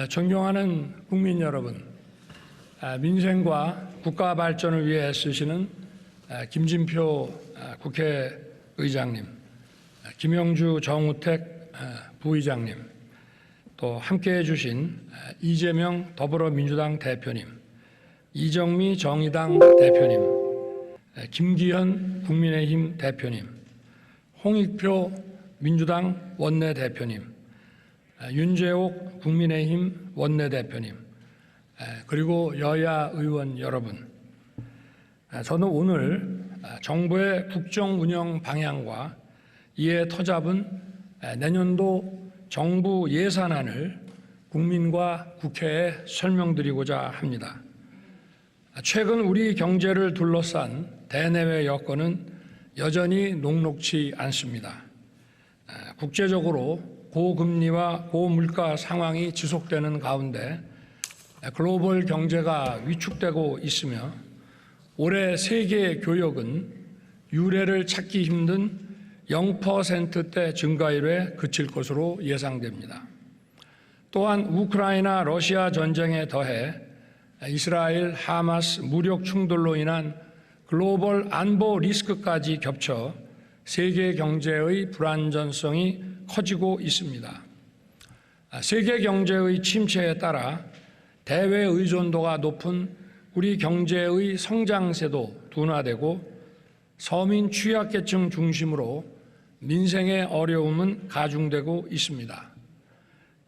존경하는 국민 여러분, 민생과 국가 발전을 위해 애쓰시는 김진표 국회의장님, 김영주 정우택 부의장님, 또 함께해 주신 이재명 더불어민주당 대표님, 이정미 정의당 대표님, 김기현 국민의힘 대표님, 홍익표 민주당 원내대표님, 윤재옥 국민의힘 원내대표님, 그리고 여야 의원 여러분, 저는 오늘 정부의 국정 운영 방향과 이에 터잡은 내년도 정부 예산안을 국민과 국회에 설명드리고자 합니다. 최근 우리 경제를 둘러싼 대내외 여건은 여전히 녹록지 않습니다. 국제적으로 고금리와 고물가 상황이 지속되는 가운데 글로벌 경제가 위축되고 있으며 올해 세계 교역은 유례를 찾기 힘든 0%대 증가율에 그칠 것으로 예상됩니다. 또한 우크라이나 러시아 전쟁에 더해 이스라엘 하마스 무력 충돌로 인한 글로벌 안보 리스크까지 겹쳐 세계 경제의 불안전성이 커지고 있습니다. 세계 경제의 침체에 따라 대외 의존도가 높은 우리 경제의 성장세도 둔화되고 서민 취약계층 중심으로 민생의 어려움은 가중되고 있습니다.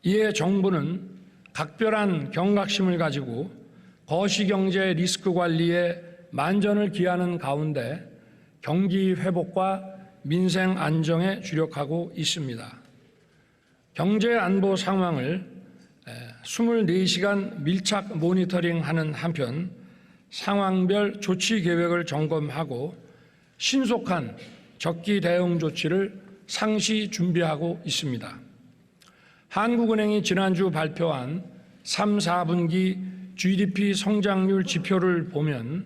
이에 정부는 각별한 경각심을 가지고 거시경제 리스크 관리에 만전을 기하는 가운데 경기 회복과 민생 안정에 주력하고 있습니다. 경제 안보 상황을 24시간 밀착 모니터링하는 한편 상황별 조치 계획을 점검하고 신속한 적기 대응 조치를 상시 준비하고 있습니다. 한국은행이 지난주 발표한 3, 4분기 GDP 성장률 지표를 보면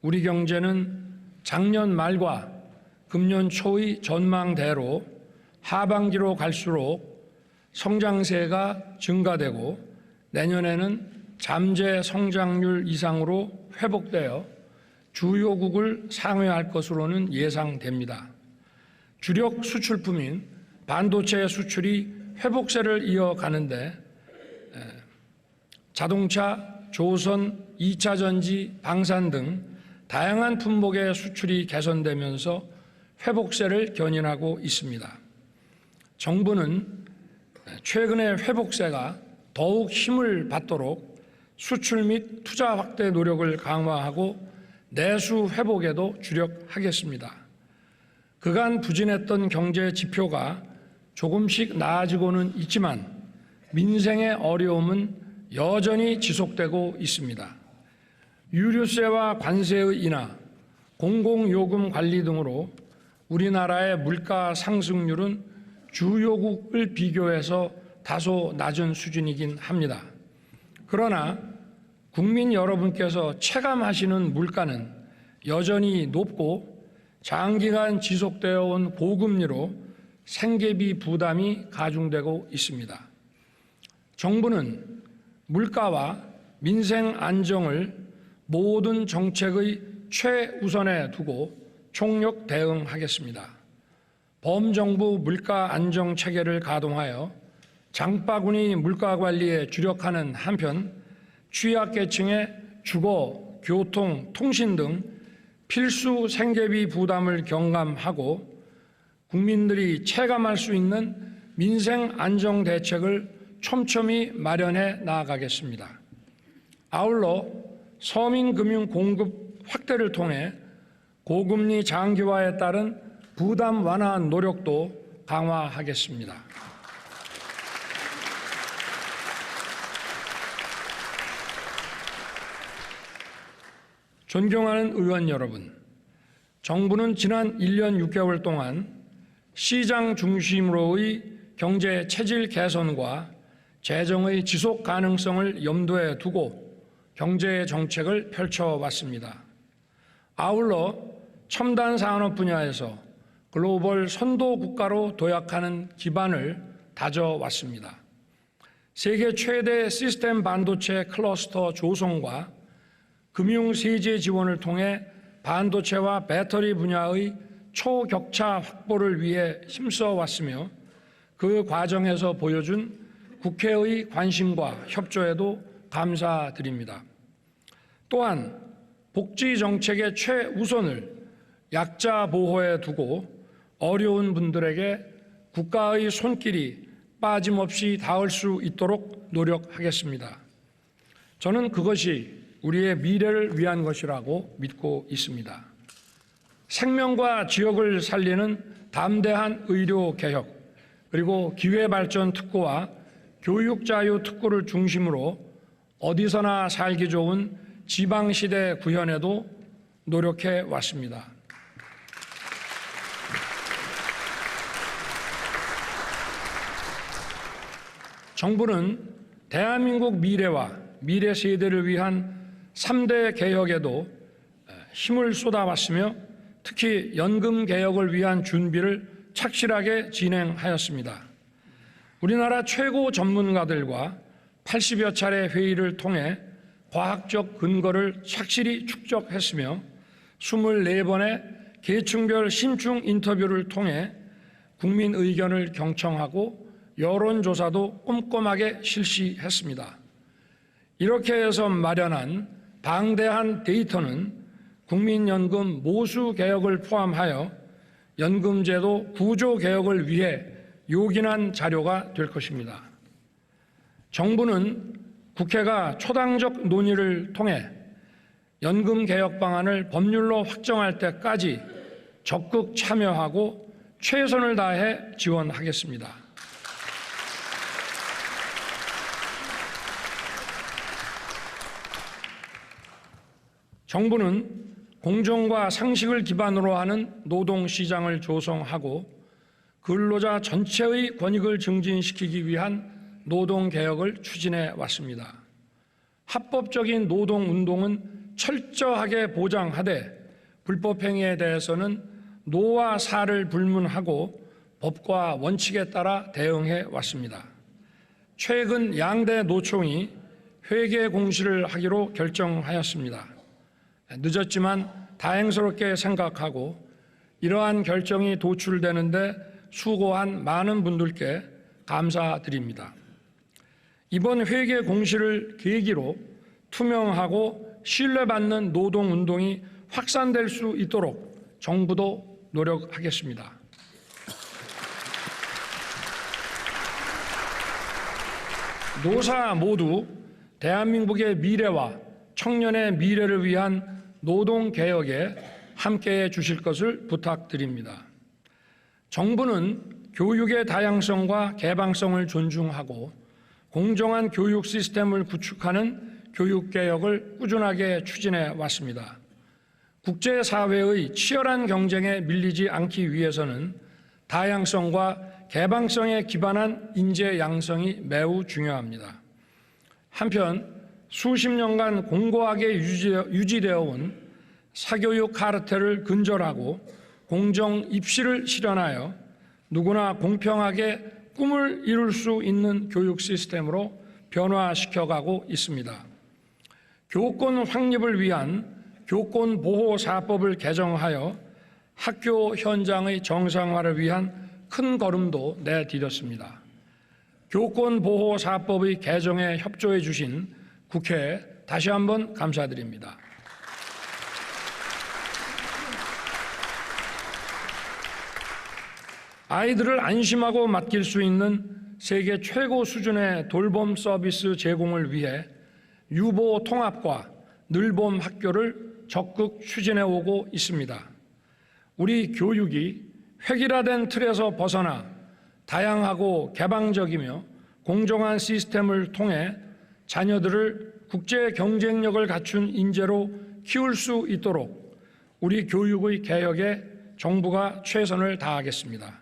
우리 경제는 작년 말과 금년 초의 전망대로 하반기로 갈수록 성장세가 증가되고 내년에는 잠재 성장률 이상으로 회복되어 주요국을 상회할 것으로는 예상됩니다. 주력 수출품인 반도체 수출이 회복세를 이어가는데 자동차, 조선, 2차 전지, 방산 등 다양한 품목의 수출이 개선되면서 회복세를 견인하고 있습니다. 정부는 최근의 회복세가 더욱 힘을 받도록 수출 및 투자 확대 노력을 강화하고 내수 회복에도 주력하겠습니다. 그간 부진했던 경제 지표가 조금씩 나아지고는 있지만 민생의 어려움은 여전히 지속되고 있습니다. 유류세와 관세의 인하, 공공요금 관리 등으로 우리나라의 물가 상승률은 주요국을 비교해서 다소 낮은 수준이긴 합니다. 그러나 국민 여러분께서 체감하시는 물가는 여전히 높고 장기간 지속되어 온 고금리로 생계비 부담이 가중되고 있습니다. 정부는 물가와 민생 안정을 모든 정책의 최우선에 두고 총력 대응하겠습니다. 범정부 물가 안정 체계를 가동하여 장바구니 물가 관리에 주력하는 한편 취약계층의 주거, 교통, 통신 등 필수 생계비 부담을 경감하고 국민들이 체감할 수 있는 민생 안정 대책을 촘촘히 마련해 나아가겠습니다. 아울러 서민금융 공급 확대를 통해 고금리 장기화에 따른 부담 완화 노력도 강화하겠습니다. 존경하는 의원 여러분, 정부는 지난 1년 6개월 동안 시장 중심으로의 경제 체질 개선과 재정의 지속 가능성을 염두에 두고 경제 정책을 펼쳐왔습니다. 아울러 첨단 산업 분야에서 글로벌 선도 국가로 도약하는 기반을 다져왔습니다. 세계 최대 시스템 반도체 클러스터 조성과 금융 세제 지원을 통해 반도체와 배터리 분야의 초격차 확보를 위해 힘써 왔으며 그 과정에서 보여준 국회의 관심과 협조에도 감사드립니다. 또한 복지 정책의 최우선을 약자 보호에 두고 어려운 분들에게 국가의 손길이 빠짐없이 닿을 수 있도록 노력하겠습니다. 저는 그것이 우리의 미래를 위한 것이라고 믿고 있습니다. 생명과 지역을 살리는 담대한 의료 개혁, 그리고 기회발전 특구와 교육자유 특구를 중심으로 어디서나 살기 좋은 지방시대 구현에도 노력해 왔습니다. 정부는 대한민국 미래와 미래 세대를 위한 3대 개혁에도 힘을 쏟아왔으며 특히 연금 개혁을 위한 준비를 착실하게 진행하였습니다. 우리나라 최고 전문가들과 80여 차례 회의를 통해 과학적 근거를 착실히 축적했으며 24번의 계층별 심층 인터뷰를 통해 국민 의견을 경청하고 여론조사도 꼼꼼하게 실시했습니다. 이렇게 해서 마련한 방대한 데이터는 국민연금 모수 개혁을 포함하여 연금제도 구조 개혁을 위해 요긴한 자료가 될 것입니다. 정부는 국회가 초당적 논의를 통해 연금 개혁 방안을 법률로 확정할 때까지 적극 참여하고 최선을 다해 지원하겠습니다. 정부는 공정과 상식을 기반으로 하는 노동시장을 조성하고 근로자 전체의 권익을 증진시키기 위한 노동개혁을 추진해 왔습니다. 합법적인 노동운동은 철저하게 보장하되 불법행위에 대해서는 노와 사를 불문하고 법과 원칙에 따라 대응해 왔습니다. 최근 양대 노총이 회계 공시를 하기로 결정하였습니다. 늦었지만 다행스럽게 생각하고 이러한 결정이 도출되는데 수고한 많은 분들께 감사드립니다. 이번 회계 공시를 계기로 투명하고 신뢰받는 노동운동이 확산될 수 있도록 정부도 노력하겠습니다. 노사 모두 대한민국의 미래와 청년의 미래를 위한 노동개혁에 함께해 주실 것을 부탁드립니다. 정부는 교육의 다양성과 개방성을 존중하고 공정한 교육 시스템을 구축하는 교육개혁을 꾸준하게 추진해 왔습니다. 국제사회의 치열한 경쟁에 밀리지 않기 위해서는 다양성과 개방성에 기반한 인재 양성이 매우 중요합니다. 한편 수십 년간 공고하게 유지되어 온 사교육 카르텔을 근절하고 공정 입시를 실현하여 누구나 공평하게 꿈을 이룰 수 있는 교육 시스템으로 변화시켜가고 있습니다. 교권 확립을 위한 교권보호사법을 개정하여 학교 현장의 정상화를 위한 큰 걸음도 내디뎠습니다. 교권보호사법의 개정에 협조해 주신 국회에 다시 한번 감사드립니다. 아이들을 안심하고 맡길 수 있는 세계 최고 수준의 돌봄 서비스 제공을 위해 유보 통합과 늘봄 학교를 적극 추진해 오고 있습니다. 우리 교육이 획일화된 틀에서 벗어나 다양하고 개방적이며 공정한 시스템을 통해 자녀들을 국제 경쟁력을 갖춘 인재로 키울 수 있도록 우리 교육의 개혁에 정부가 최선을 다하겠습니다.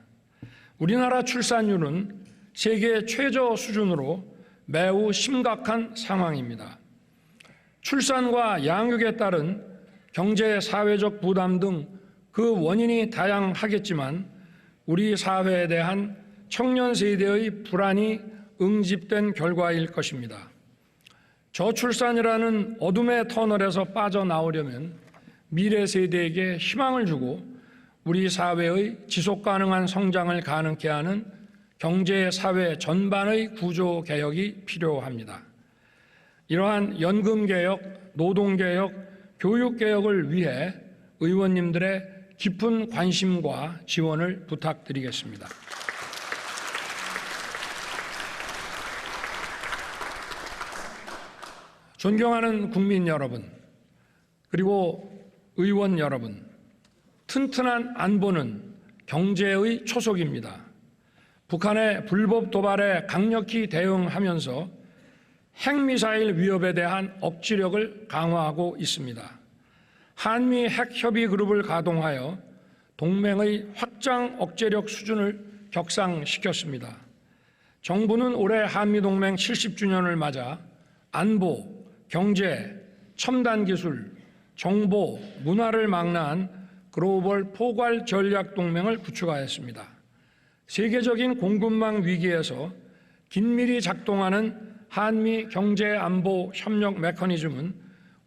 우리나라 출산율은 세계 최저 수준으로 매우 심각한 상황입니다. 출산과 양육에 따른 경제, 사회적 부담 등 그 원인이 다양하겠지만 우리 사회에 대한 청년 세대의 불안이 응집된 결과일 것입니다. 저출산이라는 어둠의 터널에서 빠져나오려면 미래 세대에게 희망을 주고 우리 사회의 지속가능한 성장을 가능케 하는 경제, 사회 전반의 구조 개혁이 필요합니다. 이러한 연금개혁, 노동개혁, 교육개혁을 위해 의원님들의 깊은 관심과 지원을 부탁드리겠습니다. 존경하는 국민 여러분, 그리고 의원 여러분, 튼튼한 안보는 경제의 초석입니다. 북한의 불법 도발에 강력히 대응하면서 핵미사일 위협에 대한 억지력을 강화하고 있습니다. 한미 핵협의그룹을 가동하여 동맹의 확장 억제력 수준을 격상시켰습니다. 정부는 올해 한미동맹 70주년을 맞아 안보, 경제, 첨단기술, 정보, 문화를 망라한 글로벌 포괄 전략 동맹을 구축하였습니다. 세계적인 공급망 위기에서 긴밀히 작동하는 한미 경제안보 협력 메커니즘은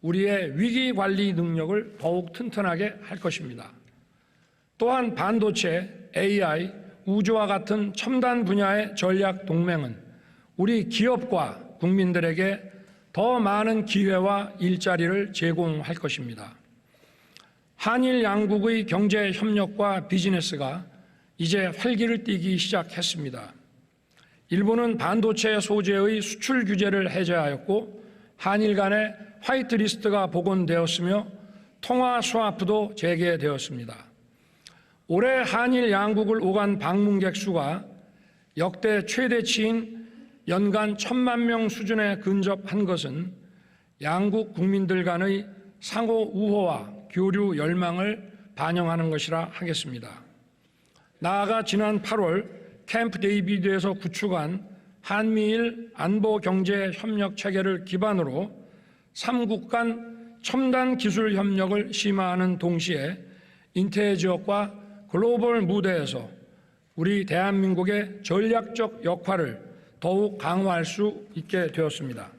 우리의 위기관리 능력을 더욱 튼튼하게 할 것입니다. 또한 반도체, AI, 우주와 같은 첨단 분야의 전략 동맹은 우리 기업과 국민들에게 더 많은 기회와 일자리를 제공할 것입니다. 한일 양국의 경제 협력과 비즈니스가 이제 활기를 띠기 시작했습니다. 일본은 반도체 소재의 수출 규제를 해제하였고 한일 간의 화이트리스트가 복원되었으며 통화 스와프도 재개되었습니다. 올해 한일 양국을 오간 방문객 수가 역대 최대치인 연간 1,000만 명 수준에 근접한 것은 양국 국민들 간의 상호 우호와 교류 열망을 반영하는 것이라 하겠습니다. 나아가 지난 8월 캠프 데이비드에서 구축한 한미일 안보 경제 협력 체계를 기반으로 3국 간 첨단 기술 협력을 심화하는 동시에 인태 지역과 글로벌 무대에서 우리 대한민국의 전략적 역할을 더욱 강화할 수 있게 되었습니다.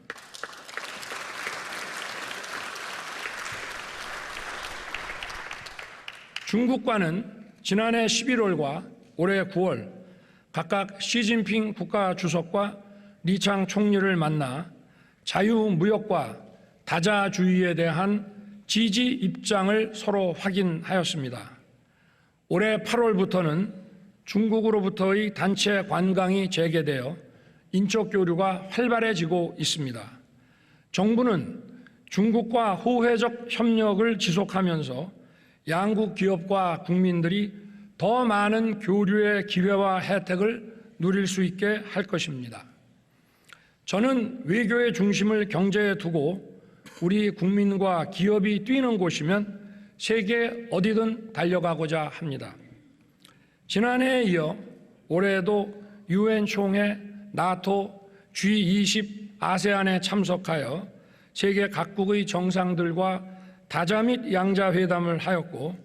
중국과는 지난해 11월과 올해 9월 각각 시진핑 국가주석과 리창 총리를 만나 자유무역과 다자주의에 대한 지지 입장을 서로 확인하였습니다. 올해 8월부터는 중국으로부터의 단체 관광이 재개되어 인적 교류가 활발해지고 있습니다. 정부는 중국과 호혜적 협력을 지속하면서 양국 기업과 국민들이 더 많은 교류의 기회와 혜택을 누릴 수 있게 할 것입니다. 저는 외교의 중심을 경제에 두고 우리 국민과 기업이 뛰는 곳이면 세계 어디든 달려가고자 합니다. 지난해에 이어 올해에도 UN 총회, 나토, G20, 아세안에 참석하여 세계 각국의 정상들과 다자 및 양자 회담을 하였고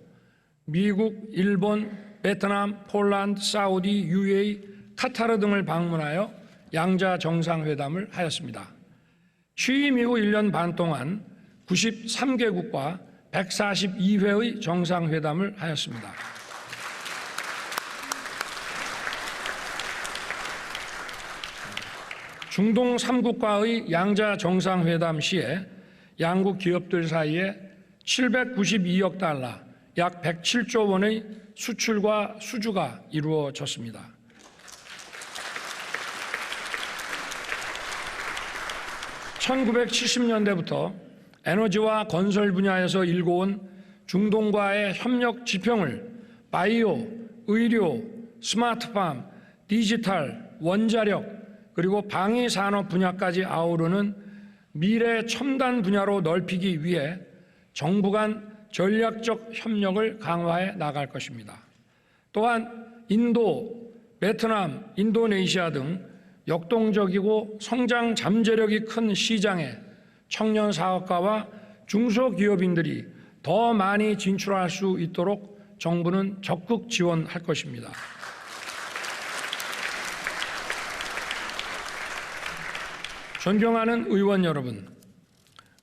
미국, 일본, 베트남, 폴란드, 사우디, UAE, 카타르 등을 방문하여 양자 정상회담을 하였습니다. 취임 이후 1년 반 동안 93개국과 142회의 정상회담을 하였습니다. 중동 3국과의 양자 정상회담 시에 양국 기업들 사이에 792억 달러, 약 107조 원의 수출과 수주가 이루어졌습니다. (1970년대부터) 에너지와 건설 분야에서 일궈온 중동과의 협력 지평을 바이오, 의료, 스마트팜, 디지털, 원자력 그리고 방위 산업 분야까지 아우르는 미래 첨단 분야로 넓히기 위해 정부 간 전략적 협력을 강화해 나갈 것입니다. 또한 인도, 베트남, 인도네시아 등 역동적이고 성장 잠재력이 큰 시장에 청년 사업가와 중소기업인들이 더 많이 진출할 수 있도록 정부는 적극 지원할 것입니다. 존경하는 의원 여러분,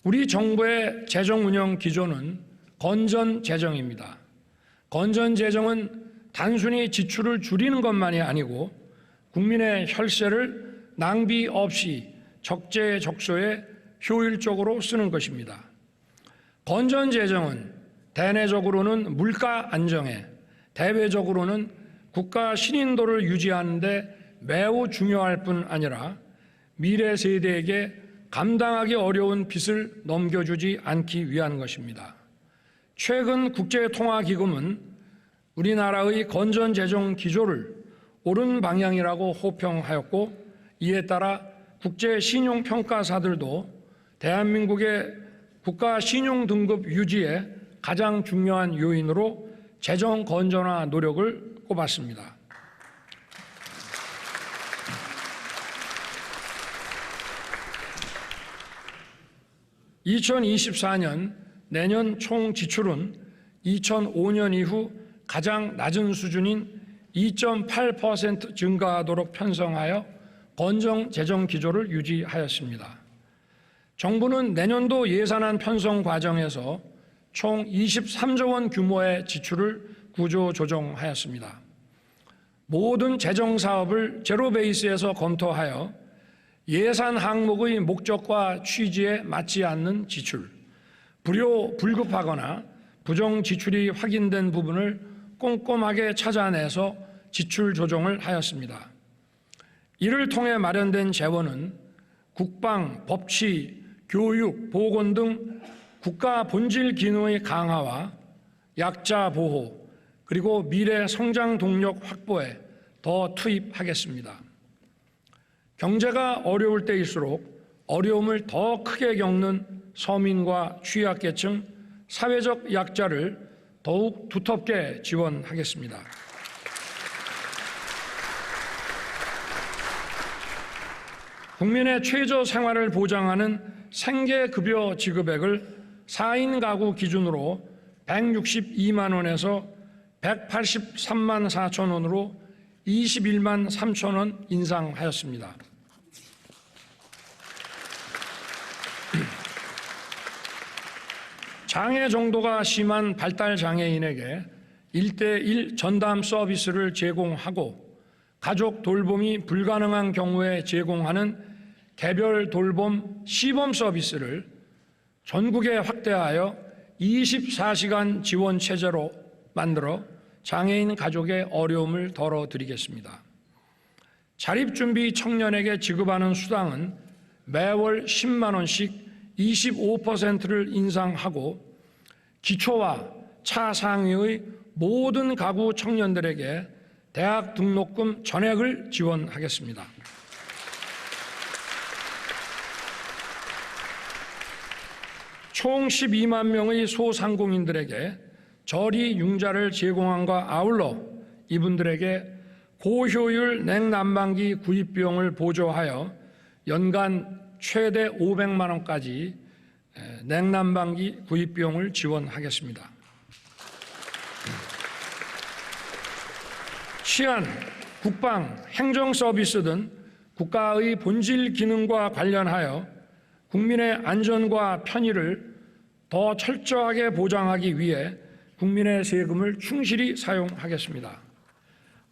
우리 정부의 재정 운영 기조는 건전 재정입니다. 건전 재정은 단순히 지출을 줄이는 것만이 아니고 국민의 혈세를 낭비 없이 적재적소에 효율적으로 쓰는 것입니다. 건전 재정은 대내적으로는 물가 안정에, 대외적으로는 국가 신인도를 유지하는 데 매우 중요할 뿐 아니라 미래 세대에게 감당하기 어려운 빚을 넘겨주지 않기 위한 것입니다. 최근 국제통화기금은 우리나라의 건전재정 기조를 옳은 방향이라고 호평하였고, 이에 따라 국제신용평가사들도 대한민국의 국가 신용등급 유지에 가장 중요한 요인으로 재정 건전화 노력을 꼽았습니다. (2024년) 내년 총 지출은 2005년 이후 가장 낮은 수준인 2.8% 증가하도록 편성하여 건전 재정 기조를 유지하였습니다. 정부는 내년도 예산안 편성 과정에서 총 23조 원 규모의 지출을 구조 조정하였습니다. 모든 재정 사업을 제로 베이스에서 검토하여 예산 항목의 목적과 취지에 맞지 않는 지출, 불급하거나 부정 지출이 확인된 부분을 꼼꼼하게 찾아내서 지출 조정을 하였습니다. 이를 통해 마련된 재원은 국방, 법치, 교육, 보건 등 국가 본질 기능의 강화와 약자 보호, 그리고 미래 성장 동력 확보에 더 투입하겠습니다. 경제가 어려울 때일수록 어려움을 더 크게 겪는 서민과 취약계층, 사회적 약자를 더욱 두텁게 지원하겠습니다. 국민의 최저 생활을 보장하는 생계급여 지급액을 4인 가구 기준으로 162만 원에서 183만 4천 원으로 21만 3천 원 인상하였습니다. 장애 정도가 심한 발달 장애인에게 1:1 전담 서비스를 제공하고 가족 돌봄이 불가능한 경우에 제공하는 개별 돌봄 시범 서비스를 전국에 확대하여 24시간 지원 체제로 만들어 장애인 가족의 어려움을 덜어드리겠습니다. 자립준비 청년에게 지급하는 수당은 매월 10만 원씩 25%를 인상하고 기초와 차상위의 모든 가구 청년들에게 대학 등록금 전액을 지원하겠습니다. 총 12만 명의 소상공인들에게 저리 융자를 제공함과 아울러 이분들에게 고효율 냉난방기 구입 비용을 보조하여 연간 최대 500만 원까지 냉난방기 구입 비용을 지원하겠습니다. 치안, 국방, 행정 서비스 등 국가의 본질 기능과 관련하여 국민의 안전과 편의를 더 철저하게 보장하기 위해 국민의 세금을 충실히 사용하겠습니다.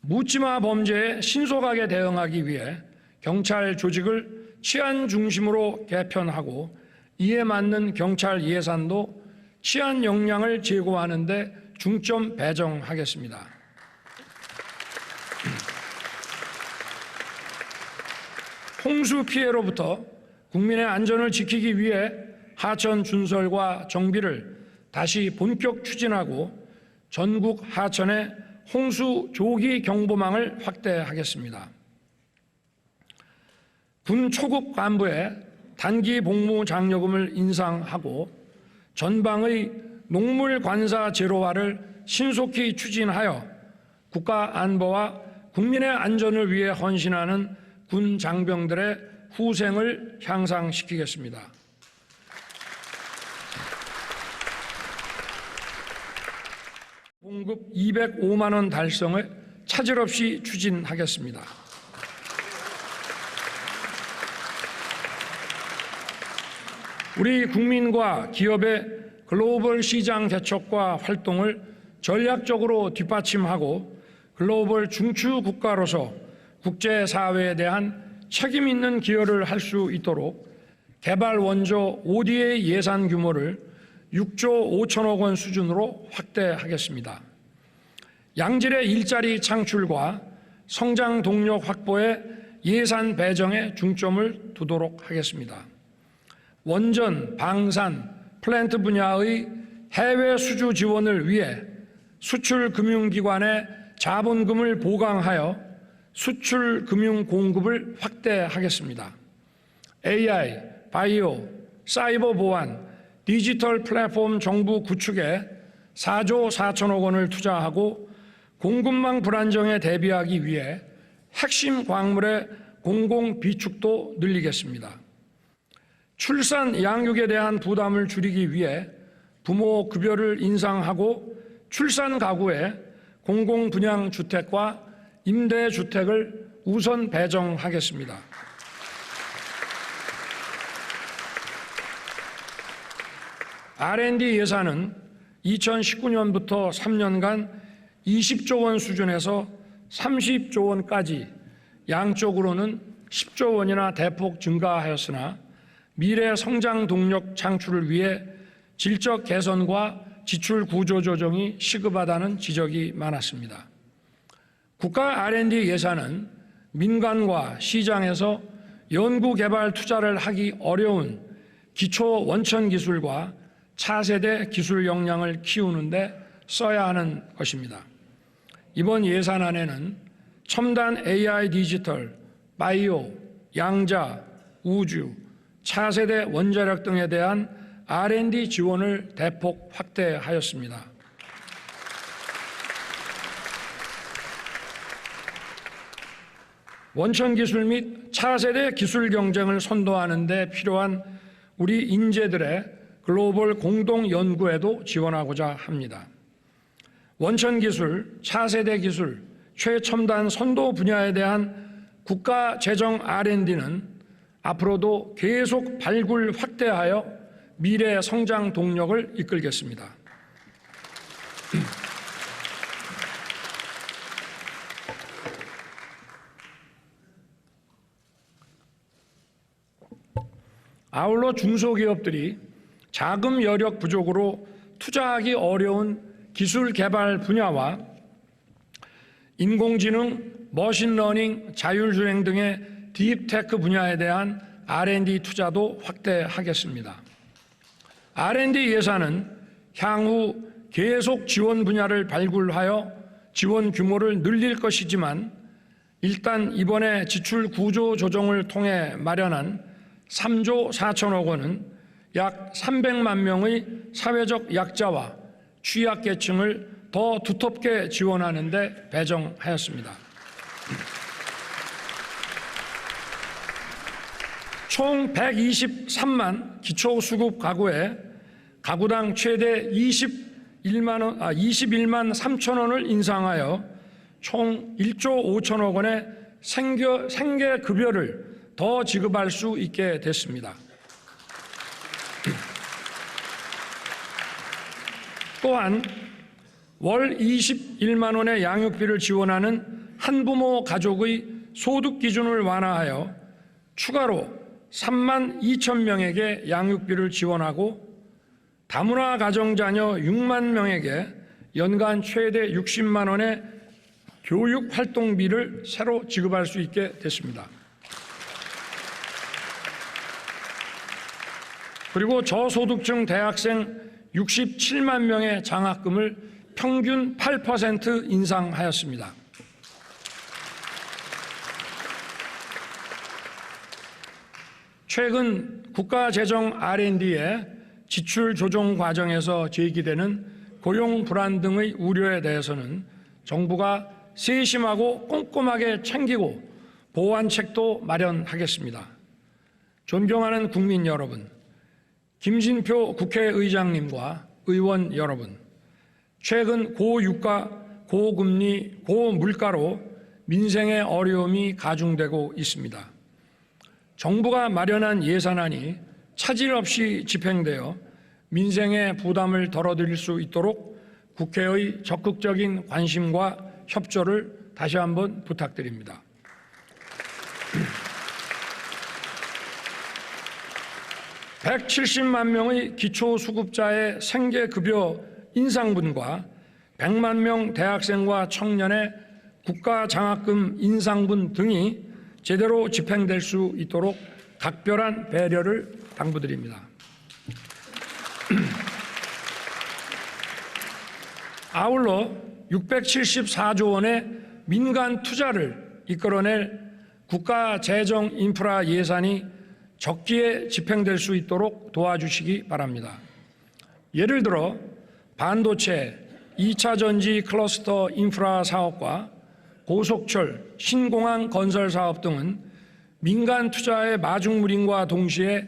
묻지마 범죄에 신속하게 대응하기 위해 경찰 조직을 치안 중심으로 개편하고 이에 맞는 경찰 예산도 치안 역량을 제고하는 데 중점 배정하겠습니다. 홍수 피해로부터 국민의 안전을 지키기 위해 하천 준설과 정비를 다시 본격 추진하고 전국 하천의 홍수 조기 경보망을 확대하겠습니다. 군 초급 간부의 단기 복무 장려금을 인상하고 전방의 농물 관사 제로화를 신속히 추진하여 국가 안보와 국민의 안전을 위해 헌신하는 군 장병들의 후생을 향상시키겠습니다. 봉급 205만 원 달성을 차질 없이 추진하겠습니다. 우리 국민과 기업의 글로벌 시장 개척과 활동을 전략적으로 뒷받침하고 글로벌 중추 국가로서 국제사회에 대한 책임 있는 기여를 할 수 있도록 개발 원조 ODA 예산 규모를 6조 5천억 원 수준으로 확대하겠습니다. 양질의 일자리 창출과 성장 동력 확보에 예산 배정에 중점을 두도록 하겠습니다. 원전, 방산, 플랜트 분야의 해외 수주 지원을 위해 수출금융기관에 자본금을 보강하여 수출금융 공급을 확대하겠습니다. AI, 바이오, 사이버 보안, 디지털 플랫폼 정부 구축에 4조 4천억 원을 투자하고 공급망 불안정에 대비하기 위해 핵심 광물의 공공 비축도 늘리겠습니다. 출산 양육에 대한 부담을 줄이기 위해 부모 급여를 인상하고 출산 가구에 공공 분양 주택과 임대 주택을 우선 배정하겠습니다. R&D 예산은 2019년부터 3년간 20조 원 수준에서 30조 원까지 양쪽으로는 10조 원이나 대폭 증가하였으나 미래 성장 동력 창출을 위해 질적 개선과 지출 구조 조정이 시급하다는 지적이 많았습니다. 국가 R&D 예산은 민간과 시장에서 연구개발 투자를 하기 어려운 기초 원천 기술과 차세대 기술 역량을 키우는 데 써야 하는 것입니다. 이번 예산안에는 첨단 AI 디지털, 바이오, 양자, 우주, 차세대 원자력 등에 대한 R&D 지원을 대폭 확대하였습니다. 원천 기술 및 차세대 기술 경쟁을 선도하는 데 필요한 우리 인재들의 글로벌 공동 연구에도 지원하고자 합니다. 원천 기술, 차세대 기술, 최첨단 선도 분야에 대한 국가 재정 R&D는 앞으로도 계속 발굴 확대하여 미래 성장 동력을 이끌겠습니다. 아울러 중소기업들이 자금 여력 부족으로 투자하기 어려운 기술 개발 분야와 인공지능, 머신러닝, 자율주행 등의 딥테크 분야에 대한 R&D 투자도 확대하겠습니다. R&D 예산은 향후 계속 지원 분야를 발굴하여 지원 규모를 늘릴 것이지만 일단 이번에 지출 구조 조정을 통해 마련한 3조 4천억 원은 약 300만 명의 사회적 약자와 취약계층을 더 두텁게 지원하는 데 배정하였습니다. 총 123만 기초수급 가구에 가구당 최대 21만 3천 원을 인상하여 총 1조 5천억 원의 생계급여를 더 지급할 수 있게 됐습니다. 또한 월 21만 원의 양육비를 지원하는 한부모 가족의 소득 기준을 완화하여 추가로 3만 2천 명에게 양육비를 지원하고 다문화 가정자녀 6만 명에게 연간 최대 60만 원의 교육 활동비를 새로 지급할 수 있게 됐습니다. 그리고 저소득층 대학생 67만 명의 장학금을 평균 8% 인상하였습니다. 최근 국가재정 R&D의 지출 조정 과정에서 제기되는 고용 불안 등의 우려에 대해서는 정부가 세심하고 꼼꼼하게 챙기고 보완책도 마련하겠습니다. 존경하는 국민 여러분, 김진표 국회의장님과 의원 여러분, 최근 고유가, 고금리, 고물가로 민생의 어려움이 가중되고 있습니다. 정부가 마련한 예산안이 차질 없이 집행되어 민생의 부담을 덜어드릴 수 있도록 국회의 적극적인 관심과 협조를 다시 한번 부탁드립니다. (170만) 명의 기초수급자의 생계급여 인상분과 100만 명 대학생과 청년의 국가장학금 인상분 등이 제대로 집행될 수 있도록 각별한 배려를 당부드립니다. 아울러 674조 원의 민간 투자를 이끌어낼 국가 재정 인프라 예산이 적기에 집행될 수 있도록 도와주시기 바랍니다. 예를 들어 반도체, 2차 전지 클러스터 인프라 사업과 고속철, 신공항 건설 사업 등은 민간 투자의 마중물인과 동시에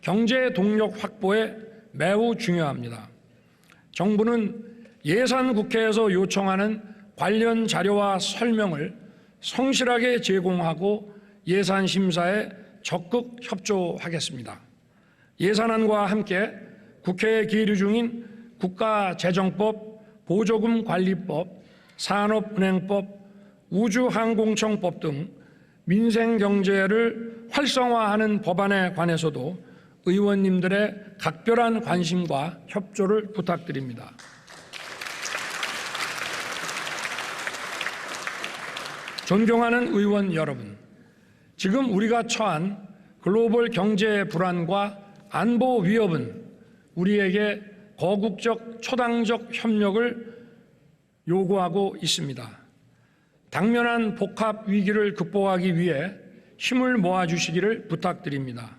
경제 동력 확보에 매우 중요합니다. 정부는 예산 국회에서 요청하는 관련 자료와 설명을 성실하게 제공하고 예산 심사에 적극 협조하겠습니다. 예산안과 함께 국회에 계류 중인 국가재정법, 보조금관리법, 산업은행법, 우주항공청법 등 민생경제를 활성화하는 법안에 관해서도 의원님들의 각별한 관심과 협조를 부탁드립니다. 존경하는 의원 여러분, 지금 우리가 처한 글로벌 경제 불안과 안보 위협은 우리에게 거국적 초당적 협력을 요구하고 있습니다. 당면한 복합 위기를 극복하기 위해 힘을 모아주시기를 부탁드립니다.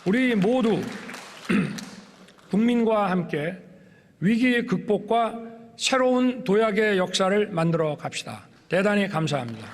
우리 모두 국민과 함께 위기 극복과 새로운 도약의 역사를 만들어 갑시다. 대단히 감사합니다.